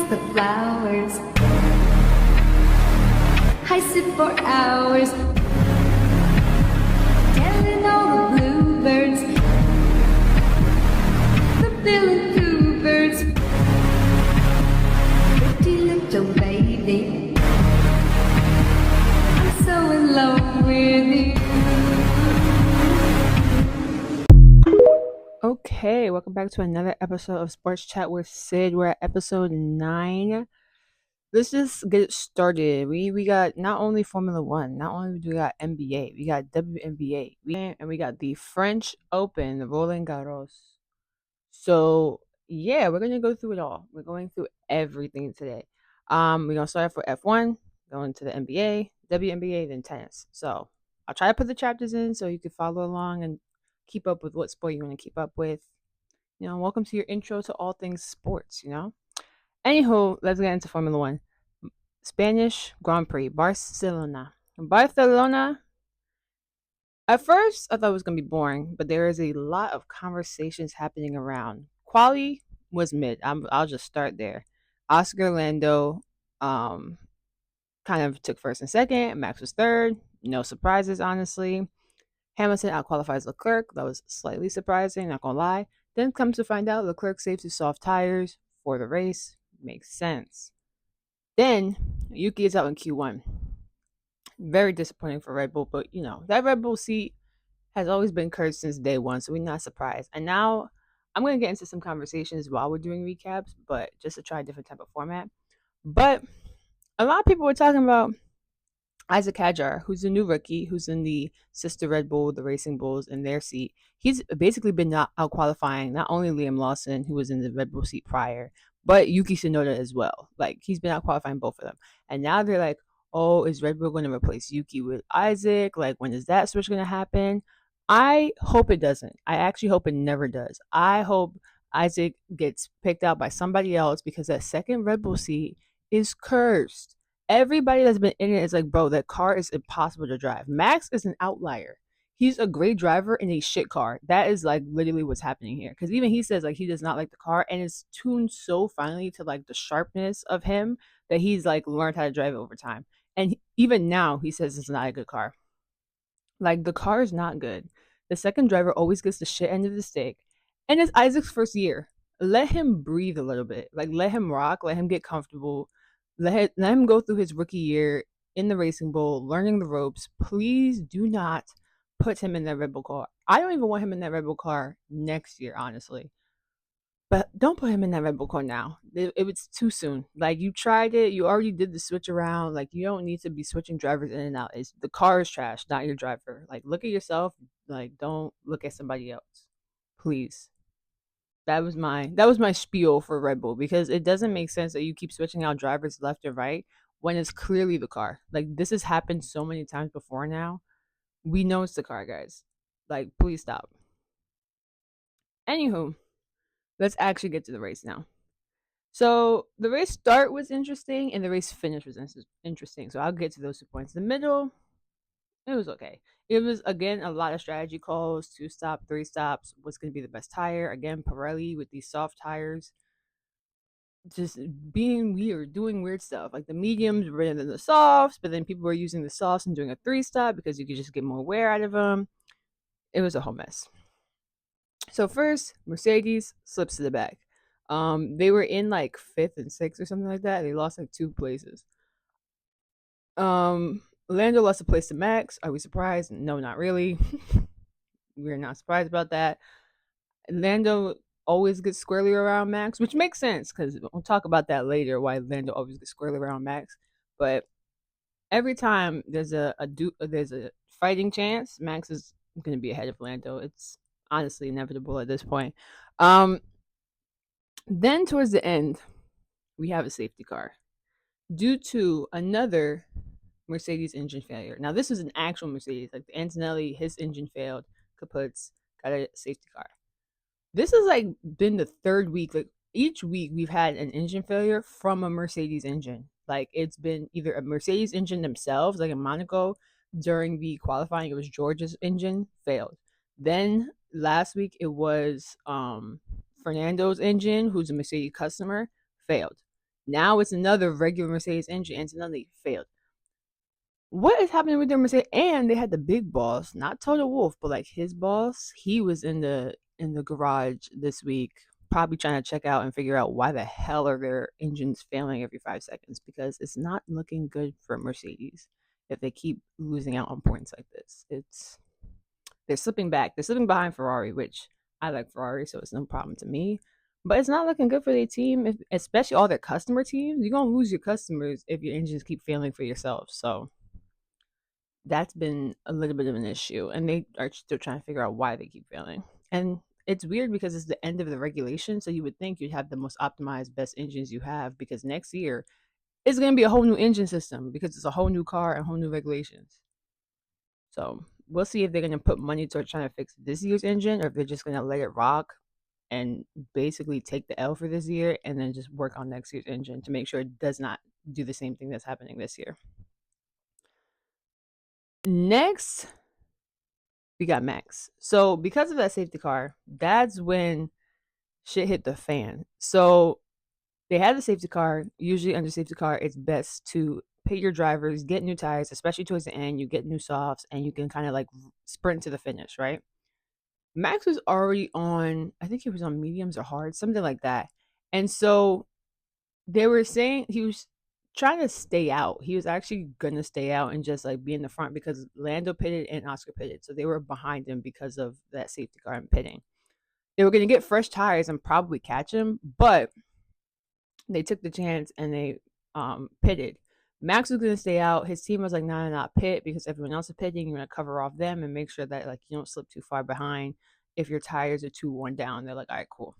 kiss the flowers. I sit for hours, telling all the bluebirds, the billy bluebirds, pretty little baby, I'm so in love with you. Okay, welcome back to another episode of Sports Chat with Sid. We're at episode 9. Let's just get it started. We got not only Formula One, not only do we got NBA, we got WNBA, and we got the French Open, the Roland Garros. So yeah, we're gonna go through it all. We're going through everything today. We're gonna start off with F1, going to the NBA, WNBA, then tennis. So I'll try to put the chapters in so you can follow along and keep up with what sport you want to keep up with. Welcome to your intro to all things sports. Anywho, let's get into Formula One. Spanish Grand Prix, Barcelona. Barcelona, at first, I thought it was going to be boring, but there is a lot of conversations happening around. Quali was mid. I'll just start there. Oscar Lando kind of took first and second. Max was third. No surprises, honestly. Hamilton outqualifies Leclerc. That was slightly surprising, not going to lie. Then comes to find out Leclerc saves his soft tires for the race. Makes sense. Then Yuki is out in Q1. Very disappointing for Red Bull, but that Red Bull seat has always been cursed since day one, so we're not surprised. And now I'm going to get into some conversations while we're doing recaps, but just to try a different type of format. But a lot of people were talking about Isaac Hadjar, who's a new rookie, who's in the sister Red Bull, the Racing Bulls, in their seat. He's basically been out qualifying not only Liam Lawson, who was in the Red Bull seat prior, but Yuki Tsunoda as well. Like, he's been out qualifying both of them. And now they're like, oh, is Red Bull going to replace Yuki with Isaac? Like, when is that switch going to happen? I hope it doesn't. I actually hope it never does. I hope Isaac gets picked out by somebody else because that second Red Bull seat is cursed. Everybody that's been in it is like, bro, that car is impossible to drive. Max is an outlier. He's a great driver in a shit car. That is like literally what's happening here. Because even he says like he does not like the car, and it's tuned so finely to like the sharpness of him that he's like learned how to drive it over time. And even now he says it's not a good car. Like, the car is not good. The second driver always gets the shit end of the stick. And it's Isaac's first year. Let him breathe a little bit. Like, let him rock. Let him get comfortable. Let him go through his rookie year in the Racing Bull, learning the ropes. Please do not put him in that Red Bull car. I don't even want him in that Red Bull car next year, honestly. But don't put him in that Red Bull car now. It was too soon. Like, you tried it. You already did the switch around. Like, you don't need to be switching drivers in and out. The car is trash, not your driver. Like, look at yourself. Like, don't look at somebody else. Please. That was my spiel for Red Bull, because it doesn't make sense that you keep switching out drivers left and right when it's clearly the car. Like, this has happened so many times before now. We know it's the car, guys. Like, please stop. Anywho, let's actually get to the race now. So the race start was interesting and the race finish was interesting. So I'll get to those 2 points. The middle, it was okay. It was, again, a lot of strategy calls, 2 stop, 3 stops. What's going to be the best tire? Again, Pirelli with these soft tires, just being weird, doing weird stuff. Like, the mediums were better than the softs, but then people were using the softs and doing a 3 stop because you could just get more wear out of them. It was a whole mess. So first, Mercedes slips to the back. They were in like 5th and 6th or something like that. They lost like 2 places. Lando lost a place to Max. Are we surprised? No, not really. We're not surprised about that. Lando always gets squarely around Max, which makes sense because we'll talk about that later, why Lando always gets squarely around Max. But every time there's a fighting chance, Max is going to be ahead of Lando. It's honestly inevitable at this point. Then towards the end, we have a safety car due to another Mercedes engine failure. Now, this is an actual Mercedes. Like, the Antonelli, his engine failed. Kaput's got a safety car. This has like been the 3rd week. Like, each week we've had an engine failure from a Mercedes engine. Like, it's been either a Mercedes engine themselves, like in Monaco during the qualifying, it was George's engine failed. Then last week it was Fernando's engine, who's a Mercedes customer, failed. Now it's another regular Mercedes engine, and Antonelli failed. What is happening with their Mercedes? And they had the big boss, not Toto Wolff, but like his boss. He was in the garage this week, probably trying to check out and figure out why the hell are their engines failing every 5 seconds, because it's not looking good for Mercedes if they keep losing out on points like this. They're slipping back. They're slipping behind Ferrari, which I like Ferrari, so it's no problem to me. But it's not looking good for their team, especially all their customer teams. You're gonna lose your customers if your engines keep failing for yourselves. So that's been a little bit of an issue, and they are still trying to figure out why they keep failing. And it's weird because it's the end of the regulation, so you would think you'd have the most optimized, best engines you have, because next year it's going to be a whole new engine system because it's a whole new car and whole new regulations. So we'll see if they're going to put money towards trying to fix this year's engine, or if they're just going to let it rock and basically take the L for this year and then just work on next year's engine to make sure it does not do the same thing that's happening this year. Next, we got Max. So because of that safety car, that's when shit hit the fan. So they had the safety car. Usually under safety car, it's best to pit your drivers, get new tires, especially towards the end. You get new softs and you can kind of like sprint to the finish, right? Max was already on, I think he was on mediums or hard, something like that. And so they were saying he was trying to stay out. He was actually gonna stay out and just like be in the front because Lando pitted and Oscar pitted, so they were behind him because of that safety car and pitting. They were gonna get fresh tires and probably catch him, but they took the chance and they pitted. Max was gonna stay out. His team was like, "No, not pit because everyone else is pitting. You're gonna cover off them and make sure that like you don't slip too far behind if your tires are too worn down." They're like, "All right, cool."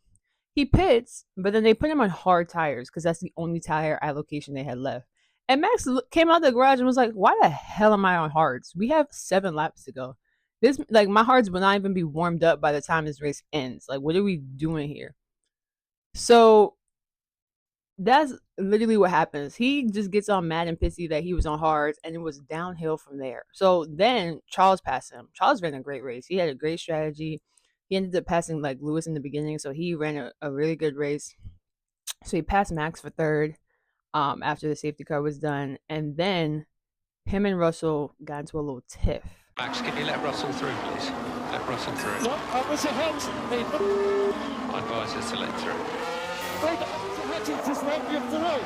He pits, but then they put him on hard tires because that's the only tire allocation they had left. And Max came out the garage and was like, "Why the hell am I on hards? We have 7 laps to go. This like my hards will not even be warmed up by the time this race ends. Like, what are we doing here?" So that's literally what happens. He just gets all mad and pissy that he was on hards, and it was downhill from there. So then Charles passed him. Charles ran a great race. He had a great strategy. He ended up passing like Lewis in the beginning, so he ran a really good race. So he passed Max for third after the safety car was done, and then him and Russell got into a little tiff. Max, can you let Russell through, please? Let Russell through. What? I was ahead. I advise us to let through. Wait, I was ahead. It's just right off the road.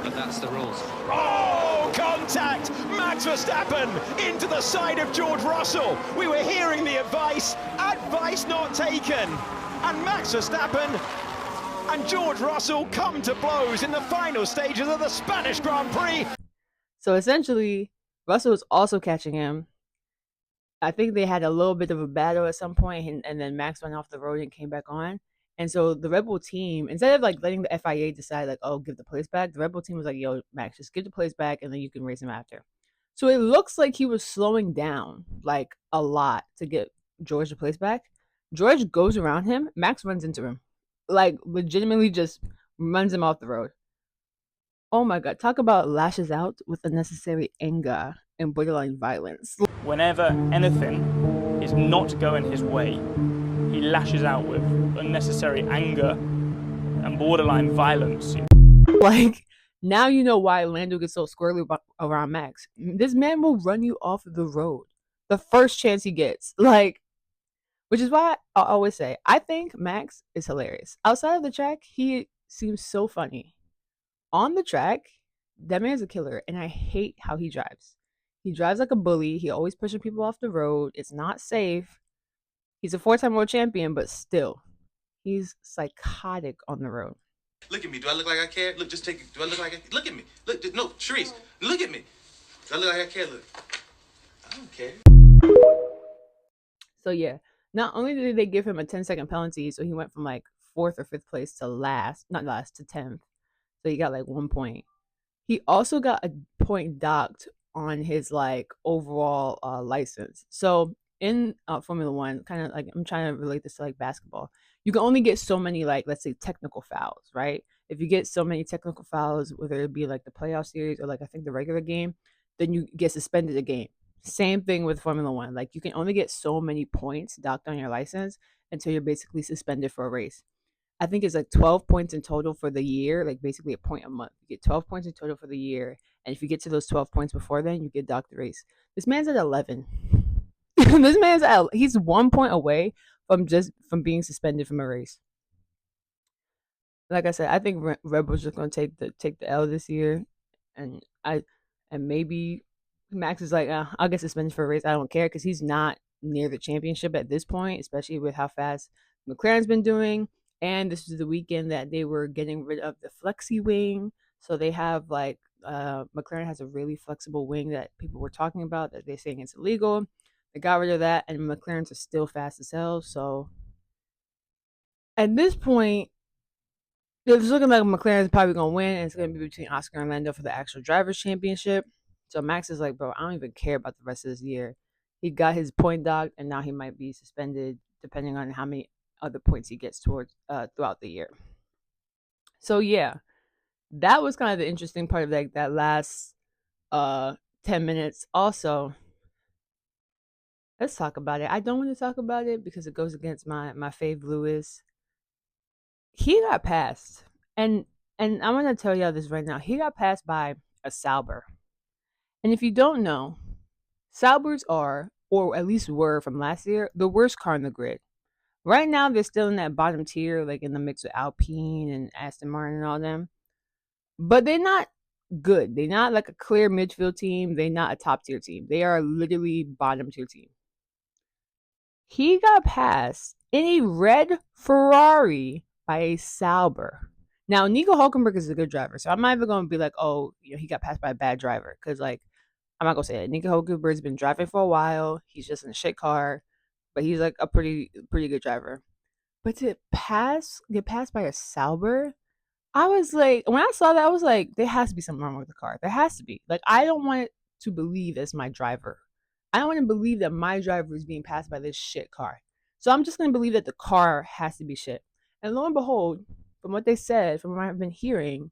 But that's the rules. Oh, contact! Max Verstappen into the side of George Russell. We were hearing the advice not taken. And Max Verstappen and George Russell come to blows in the final stages of the Spanish Grand Prix. So essentially, Russell was also catching him. I think they had a little bit of a battle at some point, and then Max went off the road and came back on. And so the Red Bull team, instead of like letting the FIA decide like, oh, give the place back, the Red Bull team was like, yo, Max, just give the place back and then you can race him after. So it looks like he was slowing down like a lot to get George the place back. George goes around him, Max runs into him. Like legitimately just runs him off the road. Oh my god, talk about lashes out with unnecessary anger and borderline violence. Whenever anything is not going his way, he lashes out with unnecessary anger and borderline violence. Like, now you know why Lando gets so squirrely around Max. This man will run you off the road the first chance he gets. Like, which is why I always say, I think Max is hilarious. Outside of the track, he seems so funny. On the track, that man's a killer, and I hate how he drives. He drives like a bully. He always pushing people off the road. It's not safe. He's a 4-time world champion, but still, he's psychotic on the road. Look at me. Do I look like I care? Look, just take it. Do I look like I... Look at me. Look, no, Sharice, look at me. Do I look like I care? Look. I don't care. So yeah, not only did they give him a 10-second penalty, so he went from like 4th or 5th place to not last, to 10th. So he got like 1 point. He also got a point docked on his like overall license. So in Formula One, kind of like I'm trying to relate this to like basketball. You can only get so many like, let's say, technical fouls, right? If you get so many technical fouls, whether it be like the playoff series or like I think the regular game, then you get suspended a game. Same thing with Formula One. Like you can only get so many points docked on your license until you're basically suspended for a race. I think it's like 12 points in total for the year, like basically a point a month. You get 12 points in total for the year. And if you get to those 12 points before then, you get docked the race. This man's at 11. He's 1 point away from being suspended from a race. Like I said, I think Red Bull's just gonna take the L this year, and maybe Max is like, I'll get suspended for a race. I don't care because he's not near the championship at this point, especially with how fast McLaren's been doing. And this is the weekend that they were getting rid of the flexi wing, so they have like McLaren has a really flexible wing that people were talking about that they're saying it's illegal. They got rid of that, and McLaren's are still fast as hell. So at this point, it's looking like McLaren's probably gonna win, and it's gonna be between Oscar and Lando for the actual drivers' championship. So Max is like, bro, I don't even care about the rest of this year. He got his point docked, and now he might be suspended depending on how many other points he gets towards throughout the year. So yeah, that was kind of the interesting part of like that last 10 minutes. Also, let's talk about it. I don't want to talk about it because it goes against my fave Lewis. He got passed, and I'm gonna tell y'all this right now. He got passed by a Sauber, and if you don't know, Saubers are, or at least were from last year, the worst car in the grid. Right now, they're still in that bottom tier, like in the mix with Alpine and Aston Martin and all them. But they're not good. They're not like a clear midfield team. They're not a top tier team. They are literally bottom tier team. He got passed in a red Ferrari by a Sauber. Now, Nico Hulkenberg is a good driver, so I'm not even going to be like, oh, he got passed by a bad driver, because like I'm not gonna say it. Nico Hulkenberg's been driving for a while. He's just in a shit car, but he's like a pretty good driver. But to get passed by a Sauber, I was like, when I saw that, I was like, there has to be something wrong with the car. There has to be. Like, I don't want to believe it's my driver. I don't want to believe that my driver is being passed by this shit car. So I'm just gonna believe that the car has to be shit. And lo and behold, from what they said, from what I've been hearing,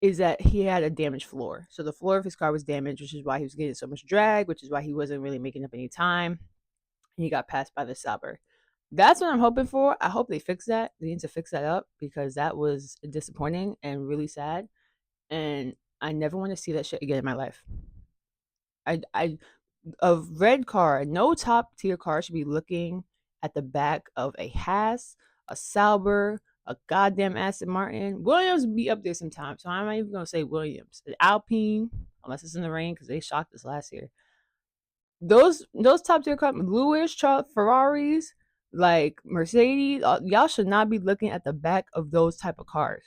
is that he had a damaged floor. So the floor of his car was damaged, which is why he was getting so much drag, which is why he wasn't really making up any time. And he got passed by the Sauber. That's what I'm hoping for. I hope they fix that. They need to fix that up because that was disappointing and really sad. And I never want to see that shit again in my life. A red car, no top tier car should be looking at the back of a Haas, a Sauber, a goddamn Aston Martin. Williams would be up there sometimes, so I'm not even gonna say Williams. Alpine, unless it's in the rain, because they shocked us last year. Those top tier cars, Lewis, Ferraris, like Mercedes, y'all should not be looking at the back of those type of cars.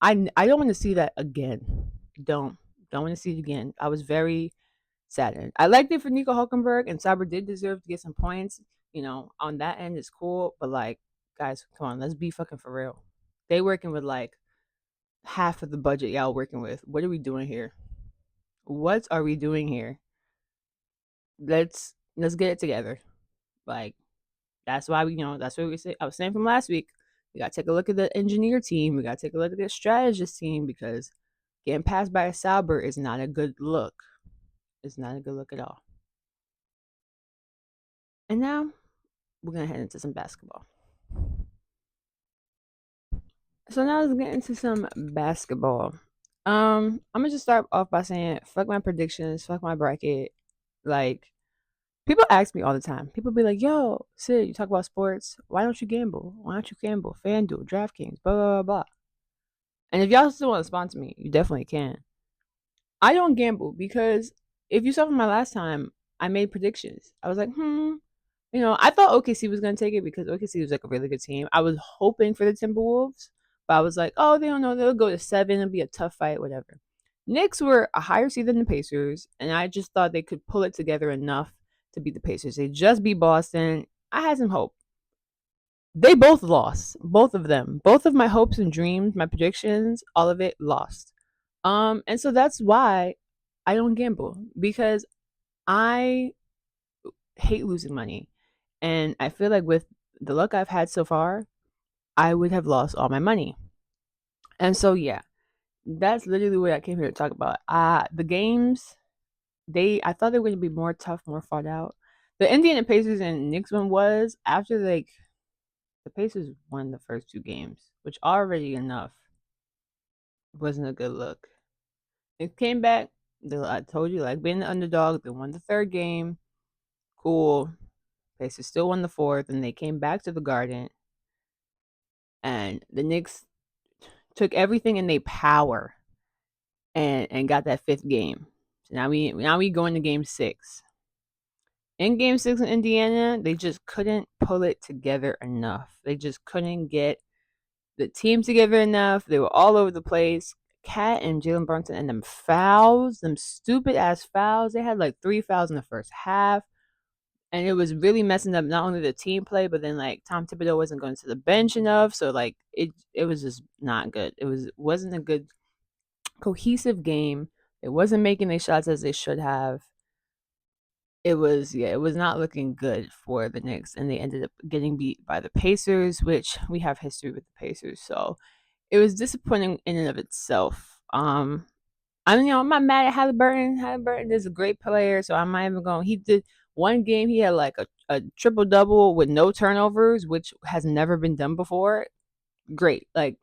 I don't want to see that again. Don't want to see it again. I was very saddened. I liked it for Nico Hulkenberg, and Sauber did deserve to get some points. On that end, it's cool, but like, guys, come on, let's be fucking for real. They working with like half of the budget y'all working with. What are we doing here? What are we doing here? Let's get it together. Like, that's why that's what we say. I was saying from last week. We gotta take a look at the engineer team. We gotta take a look at the strategist team because getting passed by a Sauber is not a good look. It's not a good look at all. And now we're gonna head into some basketball. So now let's get into some basketball. I'm gonna just start off by saying fuck my predictions, fuck my bracket. Like, people ask me all the time. People be like, yo, Sid, you talk about sports. Why don't you gamble? Why don't you gamble? FanDuel, DraftKings, blah, blah, blah, blah. And if y'all still want to sponsor me, you definitely can. I don't gamble because if you saw from my last time, I made predictions. I was like, I thought OKC was going to take it because OKC was like a really good team. I was hoping for the Timberwolves, but I was like, oh, they don't know. They'll go to 7. It'll be a tough fight, whatever. Knicks were a higher seed than the Pacers, and I just thought they could pull it together enough to beat the Pacers. They just beat Boston. I had some hope. They both lost. Both of them. Both of my hopes and dreams, my predictions, all of it lost. And so that's why I don't gamble, because I hate losing money. And I feel like with the luck I've had so far, I would have lost all my money. And so, yeah, that's literally what I came here to talk about. The games, I thought they were going to be more tough, more fought out. The Indiana Pacers and Knicks one was after like The Pacers won the first 2 games, which already enough wasn't a good look. It came back. I told you, like being the underdog, they won the 3rd game. Cool. Pacers still won the 4th, and they came back to the Garden. And the Knicks took everything in their power and got that 5th game. So now we going to game 6. In game 6 in Indiana, they just couldn't pull it together enough. They just couldn't get the team together enough. They were all over the place. Cat and Jalen Brunson and them fouls, them stupid ass fouls. They had like 3 fouls in the first half. And it was really messing up not only the team play, but then like Tom Thibodeau wasn't going to the bench enough. So like it was just not good. Wasn't a good cohesive game. It wasn't making the shots as they should have. It was not looking good for the Knicks, and they ended up getting beat by the Pacers, which we have history with the Pacers. So it was disappointing in and of itself. I'm not mad at Halliburton. Halliburton is a great player, so I'm not even going. He did one game. He had like a triple double with no turnovers, which has never been done before. Great, like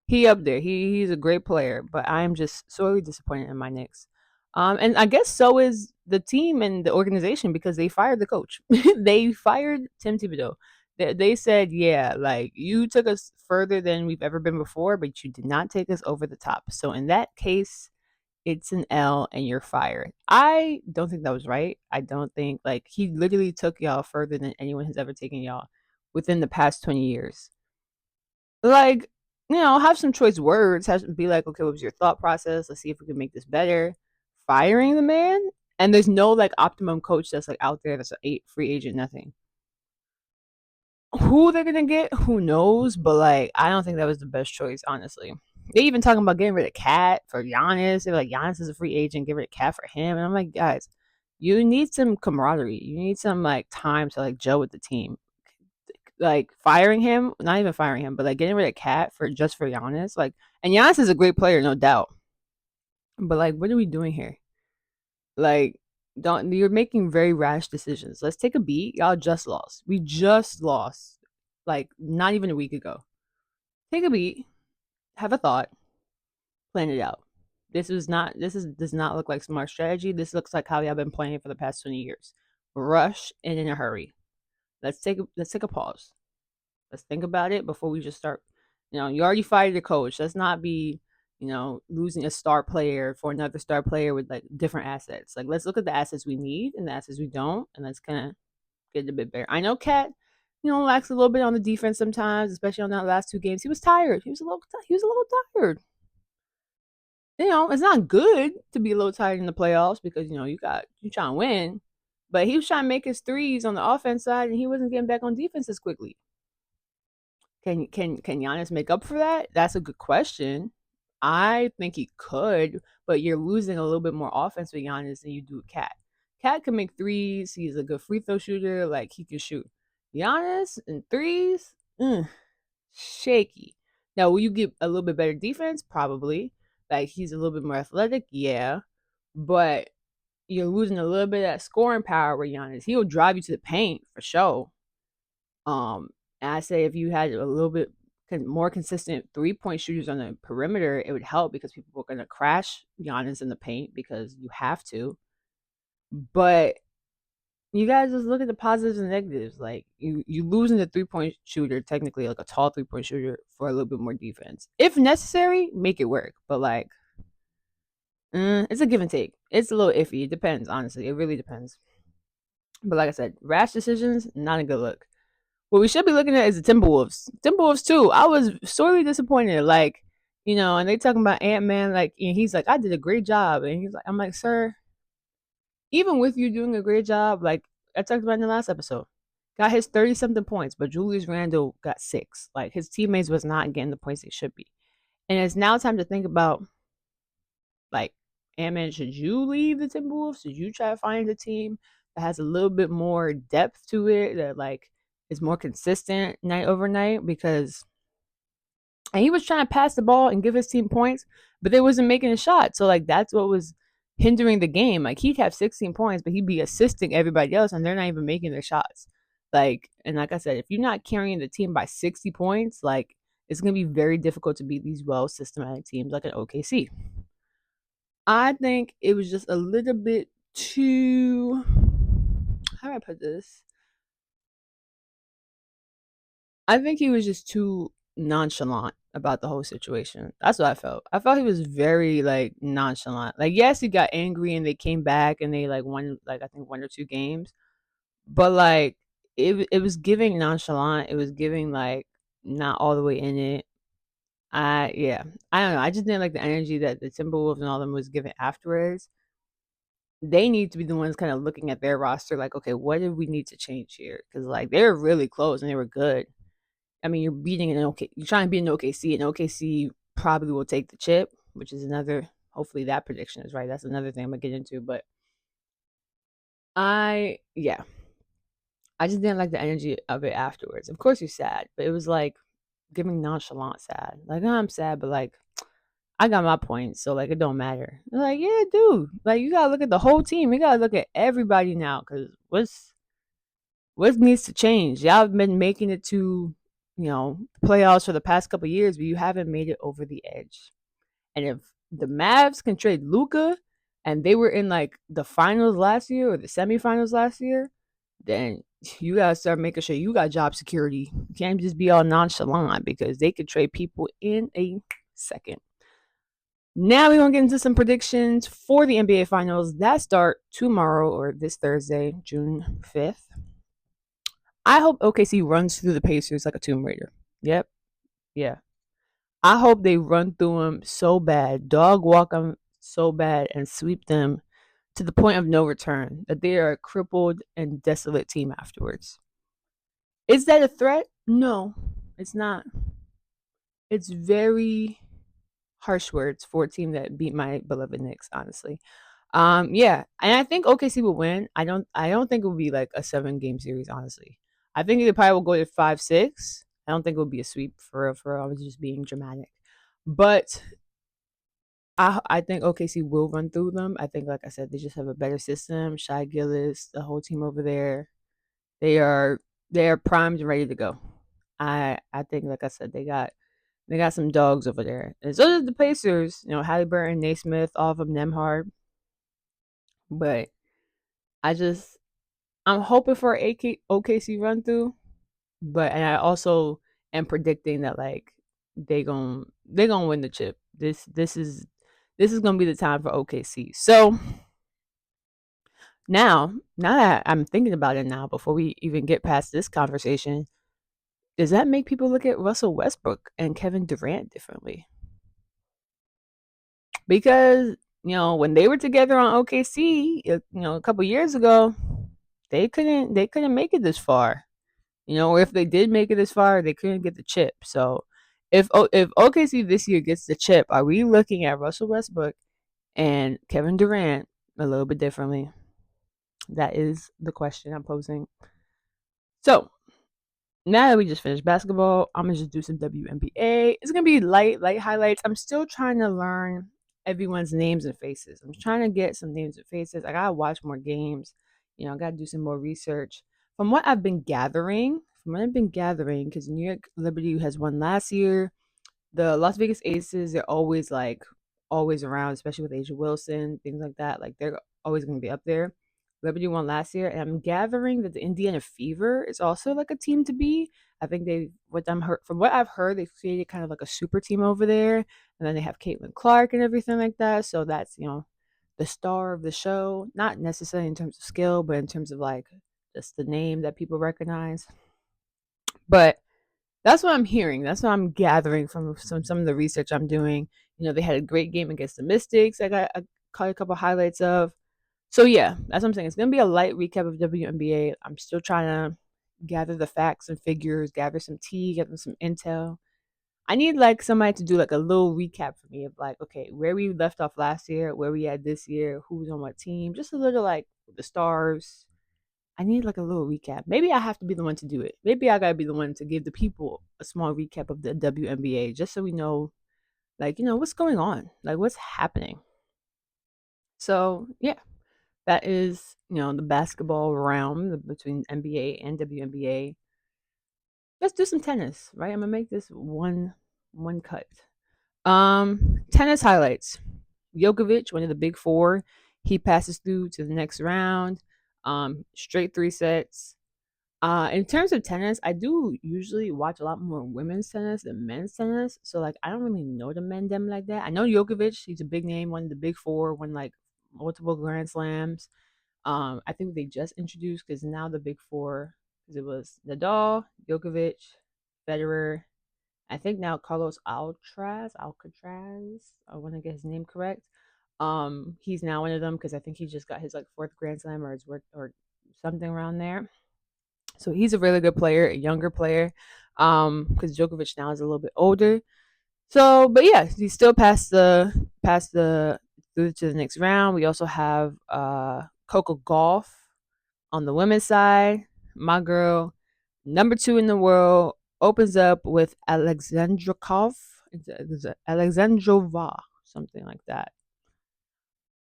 he up there. He's a great player, but I'm just sorely disappointed in my Knicks. And I guess so is the team and the organization because they fired the coach. They fired Tim Thibodeau. They said, yeah, like you took us further than we've ever been before, but you did not take us over the top. So in that case, it's an L and you're fired. I don't think that was right. I don't think like he literally took y'all further than anyone has ever taken y'all within the past 20 years. Like, have some choice words. Be like, okay, what was your thought process? Let's see if we can make this better. Firing the man, and there's no like optimum coach that's like out there that's a free agent, nothing. Who they're gonna get, who knows? But like, I don't think that was the best choice, honestly. They even talking about getting rid of Cat for Giannis. They're like, Giannis is a free agent, get rid of Cat for him. And I'm like, guys, you need some camaraderie. You need some like time to like gel with the team. Like firing him, not even firing him, but like getting rid of Cat for Giannis. Like, and Giannis is a great player, no doubt. But like, what are we doing here? Like, you're making very rash decisions. Let's take a beat. Y'all just lost. We just lost. Like, not even a week ago. Take a beat. Have a thought. Plan it out. This does not look like smart strategy. This looks like how y'all been playing for the past 20 years. Rush and in a hurry. Let's take a pause. Let's think about it before we just start. You already fired the coach. Let's not be losing a star player for another star player with like different assets. Like, let's look at the assets we need and the assets we don't, and let's kind of get it a bit better. I know Cat, lacks a little bit on the defense sometimes, especially on that last 2 games. He was tired. He was a little tired. It's not good to be a little tired in the playoffs because you trying to win, but he was trying to make his threes on the offense side, and he wasn't getting back on defense as quickly. Can Giannis make up for that? That's a good question. I think he could, but you're losing a little bit more offense with Giannis than you do with Cat. Cat can make threes. He's a good free throw shooter. Like, he can shoot. Giannis and threes, shaky. Now, will you get a little bit better defense? Probably. Like, he's a little bit more athletic, yeah. But you're losing a little bit of that scoring power with Giannis. He'll drive you to the paint for sure. And I say if you had a little bit more consistent 3-point shooters on the perimeter, it would help because people are going to crash Giannis in the paint because you have to. But you guys just look at the positives and negatives. Like, you losing the 3-point shooter, technically like a tall 3-point shooter, for a little bit more defense. If necessary, make it work. But like, it's a give and take. It's a little iffy. It depends, honestly. It really depends. But like I said, rash decisions, not a good look. What we should be looking at is the Timberwolves. Timberwolves too. I was sorely disappointed. Like, and they talking about Ant-Man. Like, he's like, I did a great job, and he's like, I'm like, sir, even with you doing a great job, like I talked about in the last episode, got his 30-something points, but Julius Randle got 6. Like, his teammates was not getting the points they should be, and it's now time to think about, like, Ant-Man, should you leave the Timberwolves? Should you try to find a team that has a little bit more depth to it, that like is more consistent night over night? Because he was trying to pass the ball and give his team points, but they wasn't making a shot. So like, that's what was hindering the game. Like, he'd have 16 points, but he'd be assisting everybody else, and they're not even making their shots. Like, and like I said, if you're not carrying the team by 60 points, like, it's going to be very difficult to beat these well systematic teams like an OKC. I think it was just a little bit too, how do I put this? I think he was just too nonchalant about the whole situation. That's what I felt. I felt he was very like nonchalant. Like, yes, he got angry and they came back and they like won like I think 1 or 2 games, but like it was giving nonchalant. It was giving like not all the way in it. Yeah, I don't know. I just didn't like the energy that the Timberwolves and all them was giving afterwards. They need to be the ones kind of looking at their roster like, okay, what did we need to change here? Because like they were really close and they were good. I mean, you're beating an OK. You're trying to beat an OKC, and OKC probably will take the chip, which is another. Hopefully, that prediction is right. That's another thing I'm gonna get into. But yeah, I just didn't like the energy of it afterwards. Of course, you're sad, but it was like giving nonchalant sad. Like, oh, I'm sad, but like I got my points, so like it don't matter. They're like, yeah, dude, like you gotta look at the whole team. You gotta look at everybody now, because what needs to change? Y'all have been making it to, playoffs for the past couple of years, but you haven't made it over the edge. And if the Mavs can trade Luka and they were in like the finals last year or the semifinals last year, then you gotta start making sure you got job security. You can't just be all nonchalant because they could trade people in a second. Now we're gonna get into some predictions for the NBA finals that start tomorrow or this Thursday, June 5th. I hope OKC runs through the Pacers like a Tomb Raider. Yep. Yeah. I hope they run through them so bad, dog walk them so bad, and sweep them to the point of no return that they are a crippled and desolate team afterwards. Is that a threat? No, it's not. It's very harsh words for a team that beat my beloved Knicks, honestly. Yeah, and I think OKC will win. I don't think it will be like a 7-game series, honestly. I think it probably will go to 5-6. I don't think it will be a sweep for real, for real. I was just being dramatic. But I think OKC will run through them. I think, like I said, they just have a better system. Shai Gillis, the whole team over there, they are primed and ready to go. I think, like I said, they got some dogs over there. And so does the Pacers. Halliburton, Naismith, all of them, Nemhard. But I'm hoping for an OKC run through. And I also am predicting that like they're gonna win the chip. This is gonna be the time for OKC. So now that I'm thinking about it now, before we even get past this conversation, does that make people look at Russell Westbrook and Kevin Durant differently? Because when they were together on OKC, a couple years ago, they couldn't make it this far. Or if they did make it this far, they couldn't get the chip. So if OKC this year gets the chip, are we looking at Russell Westbrook and Kevin Durant a little bit differently? That is the question I'm posing. So now that we just finished basketball, I'm gonna just do some WNBA. It's gonna be light highlights. I'm still trying to learn everyone's names and faces. I'm trying to get some names and faces. I gotta watch more games. I gotta do some more research. From what I've been gathering, because New York Liberty has won last year, the Las Vegas Aces, they're always around, especially with Asia Wilson, things like that. Like they're always going to be up there. Liberty won last year, and I'm gathering that the Indiana Fever is also like a team to be. I think from what I've heard, they've created kind of like a super team over there, and then they have Caitlin Clark and everything like that. So that's the star of the show, not necessarily in terms of skill, but in terms of like just the name that people recognize. But that's what I'm hearing. That's what I'm gathering from some of the research I'm doing. They had a great game against the Mystics. I caught a couple highlights of. So yeah, that's what I'm saying. It's gonna be a light recap of WNBA. I'm still trying to gather the facts and figures, gather some tea, gather some intel. I need like somebody to do like a little recap for me of like, okay, where we left off last year, where we at this year, who's on what team, just a little like the stars. I need like a little recap. Maybe I have to be the one to do it. Maybe I gotta be the one to give the people a small recap of the WNBA, just so we know, like, what's going on, like what's happening. So yeah, that is, the basketball realm between NBA and WNBA. Let's do some tennis, right? I'm gonna make this one cut. Tennis highlights. Djokovic, one of the big four, he passes through to the next round. Straight 3 sets. In terms of tennis, I do usually watch a lot more women's tennis than men's tennis. So like I don't really know the men them like that. I know Djokovic, he's a big name, one of the big four, won like multiple Grand Slams. I think they just introduced because now the big four, because it was Nadal, Djokovic, Federer. I think now Carlos Alcatraz. I want to get his name correct. He's now one of them because I think he just got his like fourth Grand Slam or his or something around there. So he's a really good player, a younger player. Because Djokovic now is a little bit older. So, but yeah, he still passed the through to the next round. We also have Coco Golf on the women's side. My girl, number 2 in the world, opens up with Alexandrova, something like that.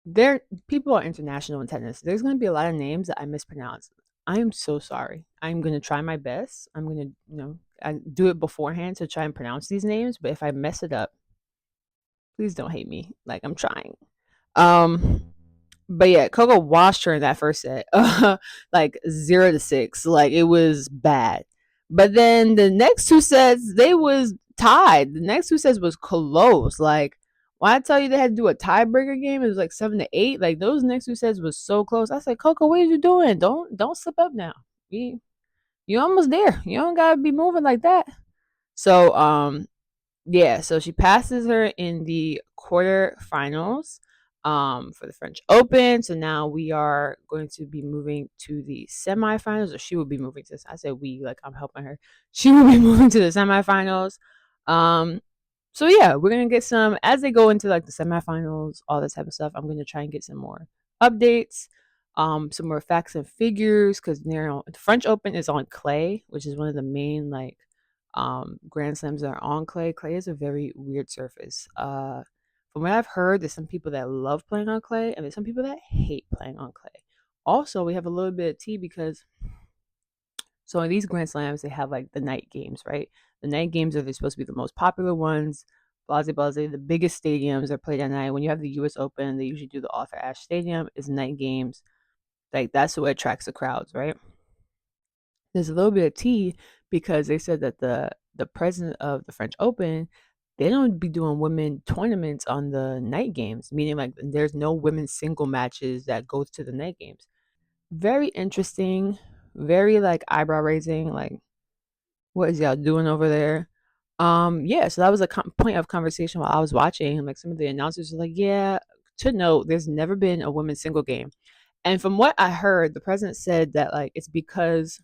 There, people are international in tennis. There's going to be a lot of names that I mispronounce. I am so sorry. I'm going to try my best. I'm going to, I do it beforehand to try and pronounce these names. But if I mess it up, please don't hate me. Like I'm trying. Um, but yeah, Coco washed her in that first set, like 0-6. Like it was bad. But then the next 2 sets, they was tied. The next 2 sets was close. Like when I tell you they had to do a tiebreaker game, it was like 7-8. Like those next 2 sets was so close. I said, Coco, what are you doing? Don't slip up now. You almost there. You don't gotta be moving like that. So yeah, so she passes her in the quarterfinals for the French Open. So now we are going to be moving to the semifinals, or she will be moving to this. I said we, like I'm helping her. She will be moving to the semifinals. So yeah, we're gonna get some as they go into like the semifinals, all that type of stuff. I'm gonna try and get some more updates, some more facts and figures because the French Open is on clay, which is one of the main like Grand Slams that are on clay. Clay is a very weird surface. From what I've heard, there's some people that love playing on clay and there's some people that hate playing on clay. Also, we have a little bit of tea because so in these Grand Slams they have like the night games, right? The night games are supposed to be the most popular ones. Blase blase, the biggest stadiums are played at night. When you have the US Open, they usually do the Arthur Ashe Stadium, is night games. Like that's what attracts the crowds, right? There's a little bit of tea because they said that the president of the French Open, they don't be doing women tournaments on the night games, meaning like there's no women's single matches that goes to the night games. Very interesting, very like eyebrow raising, like what is y'all doing over there? Yeah, so that was a point of conversation while I was watching. Like some of the announcers were like, yeah, to note, there's never been a women's single game. And from what I heard, the president said that like it's because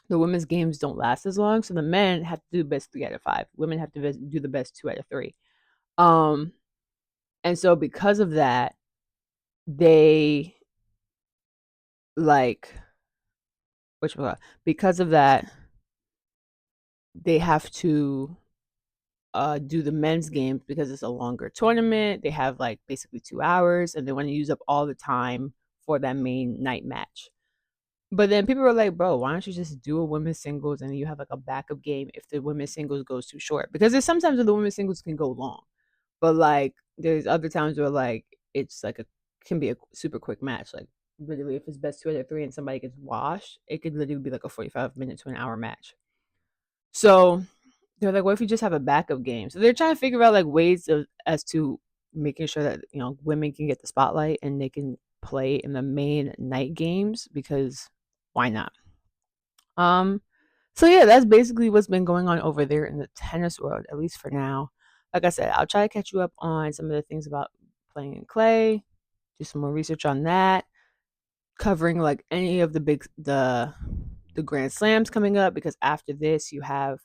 the women's games don't last as long, so the men have to do the best 3 out of 5. Women have to do the best 2 out of 3. Um, and so because of that, they like because of that, they have to do the men's games because it's a longer tournament. They have like basically 2 hours, and they want to use up all the time for that main night match. But then people were like, bro, why don't you just do a women's singles and then you have like a backup game if the women's singles goes too short? Because there's sometimes where the women's singles can go long. But like there's other times where like it's like can be a super quick match. Like literally if it's best 2 out of 3 and somebody gets washed, it could literally be like a 45 minute to an hour match. So they're like, what if you just have a backup game? So they're trying to figure out like ways as to making sure that women can get the spotlight and they can play in the main night games because why not? So yeah, that's basically what's been going on over there in the tennis world, at least for now. Like I said, I'll try to catch you up on some of the things about playing in clay, do some more research on that, covering like any of the Grand Slams coming up because after this you have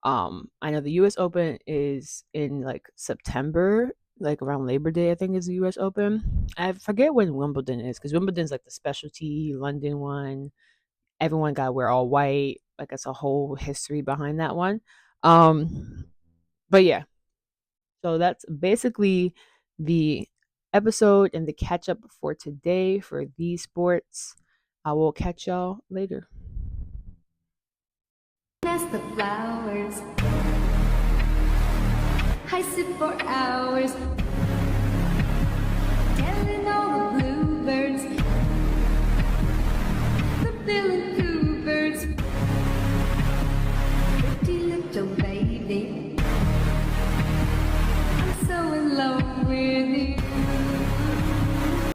I know the US Open is in like September, like around Labor Day, I think is the US Open. I forget when Wimbledon is because Wimbledon's like the specialty London one. Everyone got to wear all white. Like it's a whole history behind that one. But yeah, so that's basically the episode and the catch up for today for these sports. I will catch y'all later. As the flowers, I sit for hours.